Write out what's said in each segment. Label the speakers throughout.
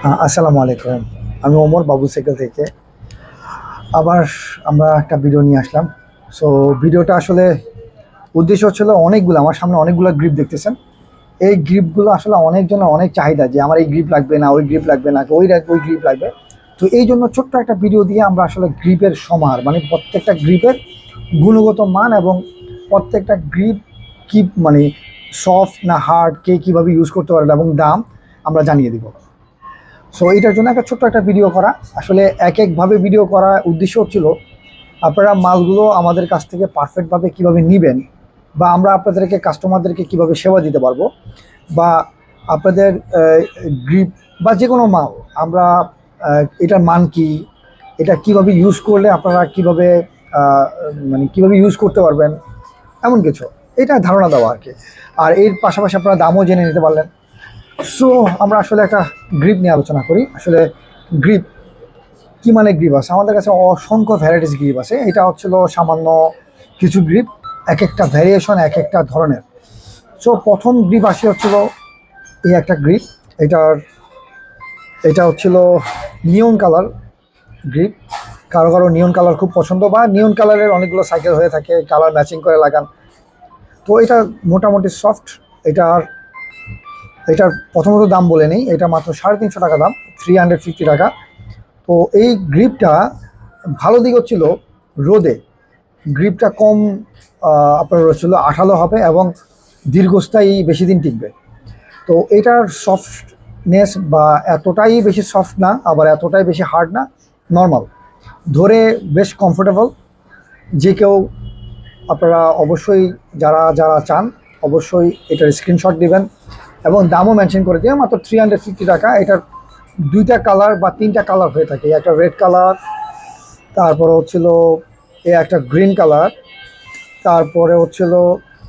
Speaker 1: আসসালামু আলাইকুম। আমি ওমর বাবু সাইকেল থেকে আবার আমরা একটা ভিডিও নিয়ে আসলাম। সো ভিডিওটা আসলে উদ্দেশ্য ছিল অনেকগুলো, আমার সামনে অনেকগুলো গ্রিপ দেখতেছেন। এই গ্রিপগুলো আসলে অনেকজনের অনেক চাহিদা যে আমার এই গ্রিপ লাগবে না, ওই গ্রিপ লাগবে না, ওই গ্রিপ লাগবে। তো এই জন্য ছোট্ট একটা ভিডিও দিয়ে আমরা আসলে গ্রিপের সমার মানে প্রত্যেকটা গ্রিপের গুণগত মান এবং প্রত্যেকটা গ্রিপ কি মানে সফট না হার্ড, কে কীভাবে ইউজ করতে পারবে এবং দাম আমরা জানিয়ে দিব। সো এইটার জন্য একটা ছোট্ট একটা ভিডিও করা। আসলে এক একভাবে ভিডিও করার উদ্দেশ্য হচ্ছিল আপনারা মালগুলো আমাদের কাছ থেকে পারফেক্টভাবে কীভাবে নেবেন, বা আমরা আপনাদেরকে কাস্টমারদেরকে কীভাবে সেবা দিতে পারবো, বা আপনাদের গ্রিপ বা যে কোনো মাল আমরা এটার মান কি, এটা কিভাবে ইউজ করলে আপনারা কিভাবে মানে কীভাবে ইউজ করতে পারবেন, এমন কিছু এটা ধারণা দেওয়া আর কি। আর এর পাশাপাশি আপনারা দামও জেনে নিতে পারলেন। সো আমরা আসলে একটা গ্রিপ নিয়ে আলোচনা করি। আসলে গ্রিপ কি মানে গ্রিপ আছে আমাদের কাছে অসংখ্য ভ্যারাইটিস গ্রিপ আছে। এটা হচ্ছিল সামান্য কিছু গ্রিপ, এক একটা ভ্যারিয়েশন এক একটা ধরনের। সো প্রথম গ্রিপ আসি হচ্ছিল এই একটা গ্রিপ। এটার এটা হচ্ছিল নিয়ন কালার গ্রিপ। কারো কারো নিয়ন কালার খুব পছন্দ, বা নিয়ন কালারের অনেকগুলো সাইকেল হয়ে থাকে, কালার ম্যাচিং করে লাগান। তো এটা মোটামুটি সফট। এটার এটার প্রথমত দাম বলে নেই, এটা মাত্র 350 টাকা দাম, 350 টাকা। তো এই গ্রিপটা ভালো দিক হচ্ছিল রোদে গ্রিপটা কম আপনার হচ্ছিল আঠালো হবে এবং দীর্ঘস্থায়ী বেশি দিন টিকবে। তো এটার সফটনেস বা এতটাই বেশি সফট না, আবার এতটাই বেশি হার্ড না, নর্মাল, ধরে বেশ কমফোর্টেবল। যে কেউ আপনারা অবশ্যই যারা যারা চান অবশ্যই এটার স্ক্রিনশট দিবেন এবং দামও মেনশন করে দিয়ে মাত্র 350 টাকা। এটার দুইটা কালার বা তিনটা কালার হয়ে থাকে, একটা রেড কালার, তারপরে হচ্ছিল এ একটা গ্রিন কালার, তারপরে হচ্ছিল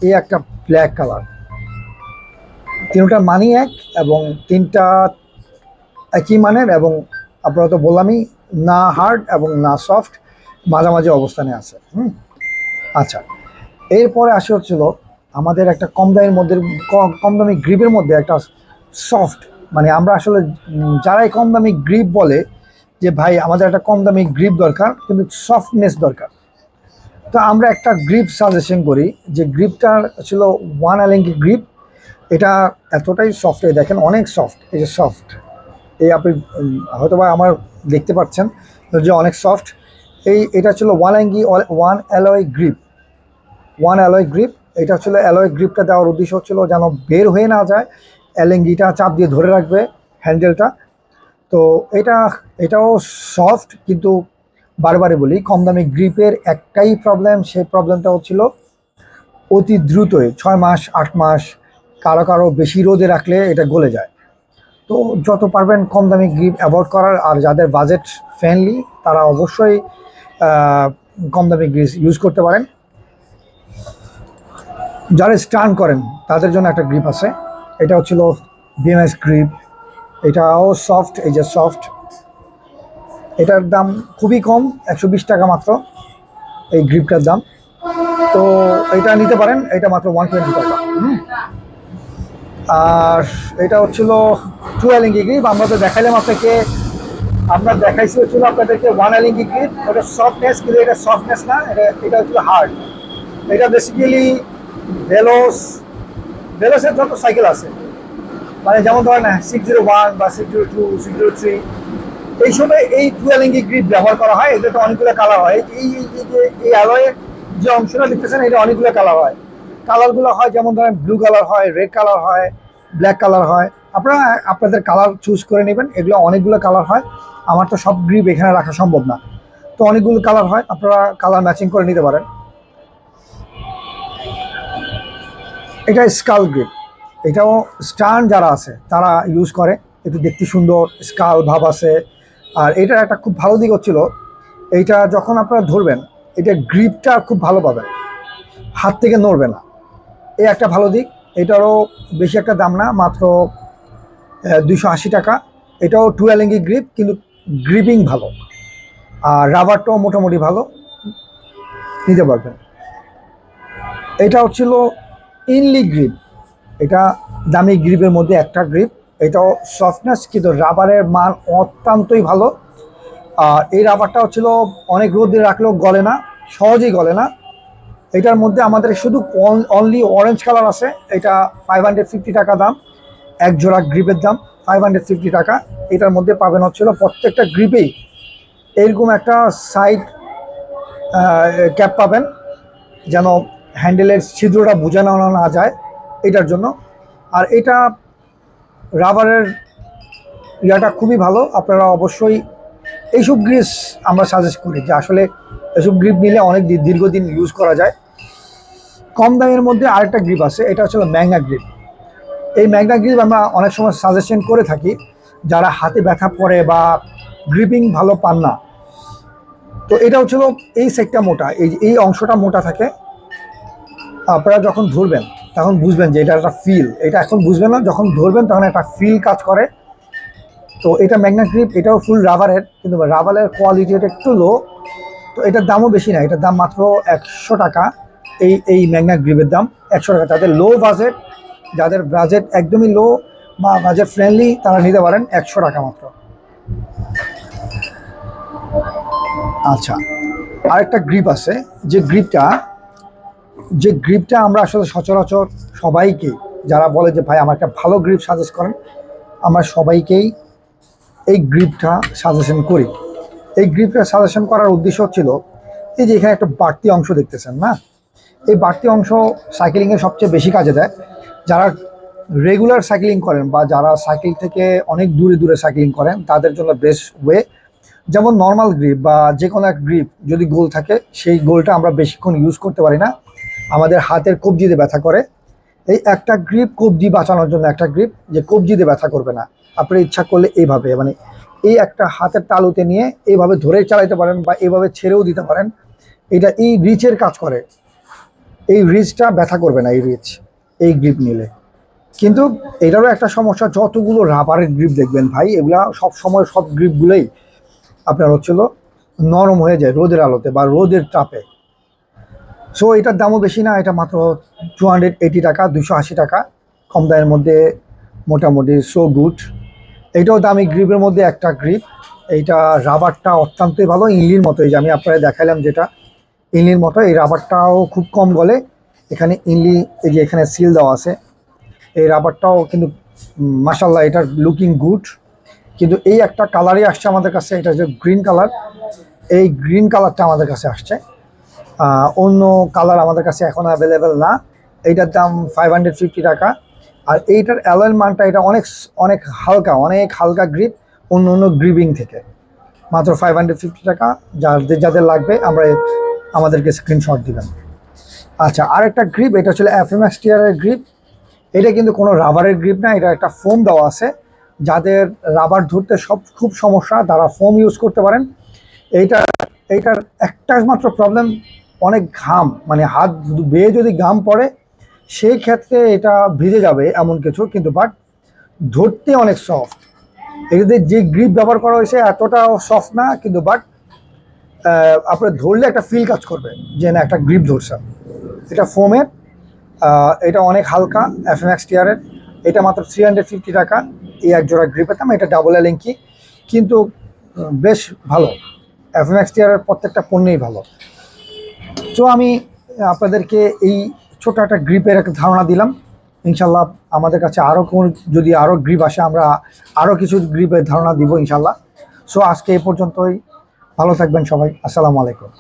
Speaker 1: এ একটা ব্ল্যাক কালার। তিনটা মানই এক এবং তিনটা একই মানের, এবং আপনারা তো বললামই না হার্ড এবং না সফট, মাঝামাঝি অবস্থানে আছে। আচ্ছা, এরপরে আসে হচ্ছিল আমাদের একটা কম দামের মধ্যে, কম দামি গ্রিপের মধ্যে একটা সফট, মানে আমরা আসলে যারাই কম দামি গ্রিপ বলে যে ভাই আমাদের একটা কম দামি গ্রিপ দরকার কিন্তু সফটনেস দরকার, তো আমরা একটা গ্রিপ সাজেশন করি যে গ্রিপটা ছিল ওয়ান অ্যালেঙ্গি গ্রিপ। এটা এতটাই সফট, দেখেন অনেক সফট, এই যে সফট, এই আপনি হয়তো বা আমার দেখতে পাচ্ছেন যে অনেক সফট। এটা ছিল one alloy grip, one alloy grip. এটা হচ্ছিল অ্যালয় গ্রিপটা দেওয়ার উদ্দেশ্য হচ্ছিল যেন বের হয়ে না যায়, অ্যালেঙ্গিটা চাপ দিয়ে ধরে রাখবে হ্যান্ডেলটা। তো এটাও সফট, কিন্তু বারবারে বলি কম দামি গ্রিপের একটাই প্রবলেম, সেই প্রবলেমটা হচ্ছিল অতি দ্রুতই 6 মাস 8 মাস, কারো কারো বেশি রোদে রাখলে এটা গলে যায়। তো যত পারবেন কম দামি গ্রিপ অ্যাভয়েড করার, আর যাদের বাজেট ফ্রেন্ডলি তারা অবশ্যই কম দামি গ্রিপ ইউজ করতে পারেন। যারা স্টান করেন তাদের জন্য একটা গ্রিপ আছে, এটা হচ্ছিল বিএমএস গ্রিপ। এটাও সফট, এই যে সফট। এটার দাম খুবই কম, 120 টাকা মাত্র এই গ্রিপটার দাম। তো এটা নিতে পারেন, এটা মাত্র 120 টাকা। আর এটা হচ্ছিল টু অ্যালিঙ্গি গ্রিপ। আমরা তো দেখাইলাম আপনাকে, আমরা দেখাইছি হচ্ছিল আপনাদেরকে ওয়ান অ্যালিঙ্গি গ্রিপ, ওটা সফটনেস, কিন্তু এটা সফটনেস না, এটা হচ্ছিল হার্ড। এটা বেসিক্যালি ভেলোস ভেলোসের যত সাইকেল আছে, মানে যেমন ধরেন 601 বা 602 603, এই সময় এই টুয়েলিঙ্গি গ্রিপ ব্যবহার করা হয়। এটাতে অনেকগুলো কালার হয়, এই অ্যালয়ের যে অংশটা দেখতেছেন এটা অনেকগুলো কালার হয়। কালারগুলো হয় যেমন ধরেন ব্লু কালার হয়, রেড কালার হয়, ব্ল্যাক কালার হয়। আপনারা আপনাদের কালার চুজ করে নেবেন, এগুলো অনেকগুলো কালার হয়। আমার তো সব গ্রিপ এখানে রাখা সম্ভব না, তো অনেকগুলো কালার হয়, আপনারা কালার ম্যাচিং করে নিতে পারেন। এটা স্কাল গ্রিপ, এটাও স্টান যারা আছে তারা ইউজ করে, একটু দেখতে সুন্দর স্কাল ভাব আছে। আর এটার একটা খুব ভালো দিক হচ্ছিল এইটা যখন আপনারা ধরবেন এটা গ্রিপটা খুব ভালো পাবেন, হাত থেকে নড়বে না, এই একটা ভালো দিক। এটারও বেশি একটা দাম না, মাত্র 280 টাকা। এটাও টুয়েলিঙ্গি গ্রিপ, কিন্তু গ্রিপিং ভালো, আর রাবারটাও মোটামুটি ভালো, নিতে পারবেন। এটা হচ্ছিল ইনলি গ্রিপ, এটা দামি গ্রিপের মধ্যে একটা গ্রিপ। এটাও সফটনেস, কিন্তু রাবারের মান অত্যন্তই ভালো। আর এই রাবারটা হচ্ছিল অনেক রোদে রাখলেও গলে না, সহজেই গলে না। এটার মধ্যে আমাদের শুধু অনলি অরেঞ্জ কালার আছে। এটা 550 টাকা দাম, এক জোড়া গ্রিপের দাম 550 টাকা। এটার মধ্যে পাবেন হচ্ছিল প্রত্যেকটা গ্রিপেই এরকম একটা সাইড ক্যাপ পাবেন, যেন হ্যান্ডেলের ছিদ্রটা বোঝানো না যায় এটার জন্য। আর এটা রাবারের ইয়াটা খুবই ভালো। আপনারা অবশ্যই এইসব গ্রিস আমরা সাজেস্ট করি, যে আসলে এসব গ্রিপ নিলে অনেক দীর্ঘদিন ইউজ করা যায়। কম দামের মধ্যে আরেকটা গ্রিপ আছে, এটা হচ্ছে ম্যাগনা গ্রিপ। এই ম্যাগনা গ্রিপ আমরা অনেক সময় সাজেশন করে থাকি যারা হাতে ব্যথা পড়ে বা গ্রিপিং ভালো পান না। তো এটা হচ্ছিল এই সেটটা মোটা, এই অংশটা মোটা থাকে। আপনারা যখন ধরবেন তখন বুঝবেন যে এটা একটা ফিল, এটা এখন বুঝবেন না, যখন ধরবেন তখন একটা ফিল কাজ করে। তো এটা ম্যাগনা গ্রিপ, এটাও ফুল রাবারের, কিন্তু রাবারের কোয়ালিটি এটা একটু লো। তো এটার দামও বেশি না, এটার দাম মাত্র 100 টাকা। এই ম্যাগনা গ্রিপের দাম 100 টাকা। যাদের লো বাজেট, যাদের বাজেট একদমই লো বা বাজেট ফ্রেন্ডলি, তারা নিতে পারেন 100 টাকা মাত্র। আচ্ছা, আরেকটা গ্রিপ আছে, যে গ্রিপটা আমরা আসলে সচরাচর সবাইকে, যারা বলে যে ভাই আমার একটা ভালো গ্রিপ সাজেস্ট করেন, আমরা সবাইকেই এই গ্রিপটা সাজেশন করি। এই গ্রিপটা সাজেশন করার উদ্দেশ্য ছিল, এই যে এখানে একটা বাড়তি অংশ দেখতেছেন না, এই বাড়তি অংশ সাইকেলিংয়ে সবচেয়ে বেশি কাজে দেয়। যারা রেগুলার সাইকেলিং করেন বা যারা সাইকেল থেকে অনেক দূরে দূরে সাইকেলিং করেন, তাদের জন্য বেস্ট ওয়ে। যেমন নর্মাল গ্রিপ বা যে কোনো এক গ্রিপ যদি গোল থাকে, সেই গোলটা আমরা বেশিক্ষণ ইউজ করতে পারি না, আমাদের হাতের কবজিতে ব্যথা করে। এই একটা গ্রিপ কবজি বাঁচানোর জন্য, একটা গ্রিপ যে কবজিতে ব্যথা করবে না, আপনি ইচ্ছা করলে এইভাবে, মানে এই একটা হাতের তালুতে নিয়ে এইভাবে ধরে চালাইতে পারেন বা এইভাবে ছেড়েও দিতে পারেন। এটা এই রিচের কাজ করে, এই রিচটা ব্যথা করবে না এই গ্রিপ নিলে। কিন্তু এটারও একটা সমস্যা, যতগুলো রাবারের গ্রিপ দেখবেন ভাই, এগুলা সব সময় সব গ্রিপগুলোই আপনার হচ্ছিল নরম হয়ে যায় রোদের আলোতে বা রোদের তাপে। সো এটার দামও বেশি না, এটা মাত্র 280 টাকা, 280 টাকা, কম দামের মধ্যে মোটামুটি সো গুড। এইটাও দামি গ্রিপের মধ্যে একটা গ্রিপ। এইটা রাবারটা অত্যন্তই ভালো, ইনলির মতো। এই যে আমি আপনারা দেখাইলাম যেটা ইনলির মতো, এই রাবারটাও খুব কম গলে। এখানে ইনলি, এই যে এখানে সিল দেওয়া আছে, এই রাবারটাও কিন্তু মাশাল্লাহ এটার লুকিং গুড। কিন্তু এই একটা কালারই আসছে আমাদের কাছে, এটা যে গ্রিন কালার, এই গ্রিন কালারটা আমাদের কাছে আসছে। অন্য কালার আমাদের কাছে এখন অ্যাভেলেবেল না। এইটার দাম 550 টাকা। আর এইটার অ্যালয়ের মানটা, এটা অনেক অনেক হালকা গ্রিপ অন্য অন্য গ্রিপিং থেকে। মাত্র 550 টাকা। যাদের লাগবে আমাদেরকে স্ক্রিনশট দিবেন। আচ্ছা, আরেকটা গ্রিপ, এটা হচ্ছে FMX টিয়ারের গ্রিপ। এটা কিন্তু কোনো রাবারের গ্রিপ না, এটা একটা ফোম দেওয়া আছে। যাদের রাবার ধরতে খুব সমস্যা, তারা ফোম ইউজ করতে পারেন। এইটার একটা মাত্র প্রবলেম, অনেক ঘাম, মানে হাত বেয়ে যদি ঘাম পড়ে সেই ক্ষেত্রে এটা ভিজে যাবে এমন কিছু, কিন্তু বাট ধরতে অনেক সফট। এটাতে যে গ্রিপ ব্যবহার করা হয়েছে এতটাও সফট না, কিন্তু বাট আপনার ধরলে একটা ফিল কাজ করবে যে না একটা গ্রিপ ধরছে। এটা ফোমের, এটা অনেক হালকা, FMX টিয়ারের। এটা মাত্র 350 টাকা এই এক জোড়া গ্রিপের দাম। এটা ডাবল এলিঙ্কি, কিন্তু বেশ ভালো। FMX টিয়ারের প্রত্যেকটা পণ্যই ভালো। তো আমি আপনাদেরকে এই ছোট একটা গ্রিপের একটা ধারণা দিলাম। ইনশাল্লাহ আমাদের কাছে যদি আরও গ্রিপ আসে, আমরা আরও কিছু গ্রিপের ধারণা দিব ইনশাল্লাহ। সো আজকে এই পর্যন্তই। ভালো থাকবেন সবাই। আসসালামু আলাইকুম।